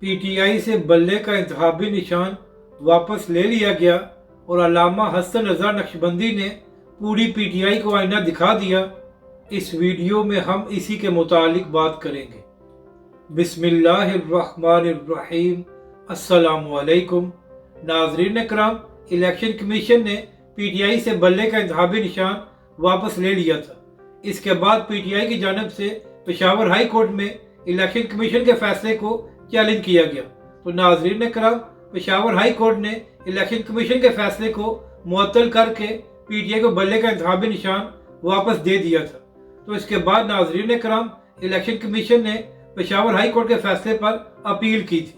PTI से बल्ले का इंतखाबी निशान वापस ले लिया गया और अल्लामा हसन रज़ा नक्शबंदी ने पूरी पीटीआई को आईना दिखा दिया। इस वीडियो में हम इसी के मुतालिक बात करेंगे। बिस्मिल्लाहिर्रहमानिर्रहीम। अस्सलामु अलैकुम। नाज़रीन कराम, इलेक्शन कमीशन ने पीटीआई से बल्ले का इंतखाबी निशान वापस ले लिया था। इसके बाद पीटीआई की जानिब से पेशावर हाई कोर्ट में इलेक्शन कमीशन के फैसले को चैलेंज किया गया। तो नाज़रीन कराम, पेशावर हाई कोर्ट ने इलेक्शन कमीशन के फैसले को मुअत्तल करके पीटीआई को बल्ले का इंतखाबी निशान वापस दे दिया था। तो इसके बाद नाज़रीन कराम, इलेक्शन कमीशन ने पेशावर हाई कोर्ट के फैसले पर अपील की थी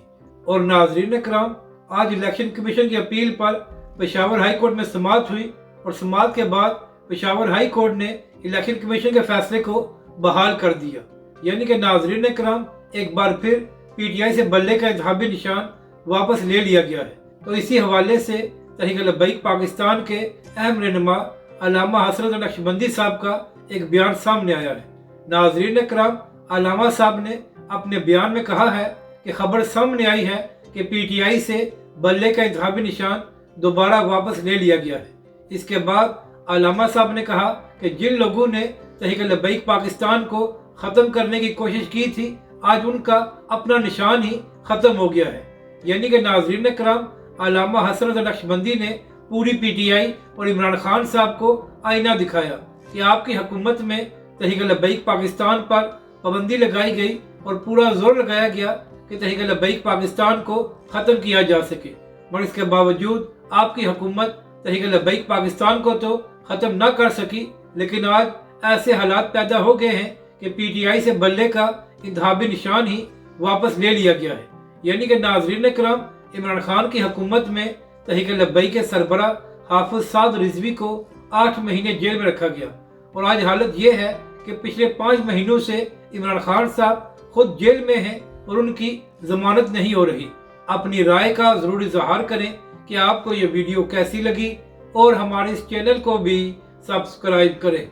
और नाज़रीन कराम, आज इलेक्शन कमीशन की अपील पर पेशावर हाई कोर्ट में समाअत हुई और समाअत के बाद पेशावर हाई कोर्ट ने इलेक्शन कमीशन के फैसले को बहाल कर दिया। यानी कि नाज़रीन कराम, एक बार फिर पीटीआई से बल्ले का इंतखाबी निशान वापस ले लिया गया है। तो इसी हवाले से तहरीक लब्बैक पाकिस्तान के अहम रहनुमा अल्लामा हसन रज़ा नक्शबंदी साहब का एक बयान सामने आया है। नाज़रीन कराम, अल्लामा साहब ने अपने बयान में कहा है कि खबर सामने आई है कि पीटीआई से बल्ले का इंतखाबी निशान दोबारा वापस ले लिया गया है। इसके बाद अल्लामा साहब ने कहा कि जिन लोगों ने तहरीक लब्बैक पाकिस्तान को ख़त्म करने की कोशिश की थी, आज उनका अपना निशान ही ख़त्म हो गया है। यानी कि नाज़रीन कराम, अल्लामा हसन रज़ा नक्शबंदी ने पूरी पीटीआई और इमरान खान साहब को आईना दिखाया कि आपकी हुकूमत में तहरीक लब्बैक पाकिस्तान पर पाबंदी लगाई गई और पूरा जोर लगाया गया कि तहरीक लब्बैक पाकिस्तान को ख़त्म किया जा सके, मगर इसके बावजूद आपकी हुकूमत तहरीक लब्बैक पाकिस्तान को तो ख़त्म ना कर सकी। लेकिन आज ऐसे हालात पैदा हो गए हैं कि पीटीआई से बल्ले का इंतखाबी निशान ही वापस ले लिया गया है। यानी कि नाज़रीन कराम, इमरान खान की हुकूमत में तहरीक लब्बैक के सरबरा हाफिज साद रिजवी को 8 महीने जेल में रखा गया और आज हालत ये है कि पिछले 5 महीनों से इमरान खान साहब खुद जेल में हैं और उनकी जमानत नहीं हो रही। अपनी राय का ज़रूर इज़हार करें कि आपको ये वीडियो कैसी लगी और हमारे इस चैनल को भी सब्सक्राइब करें।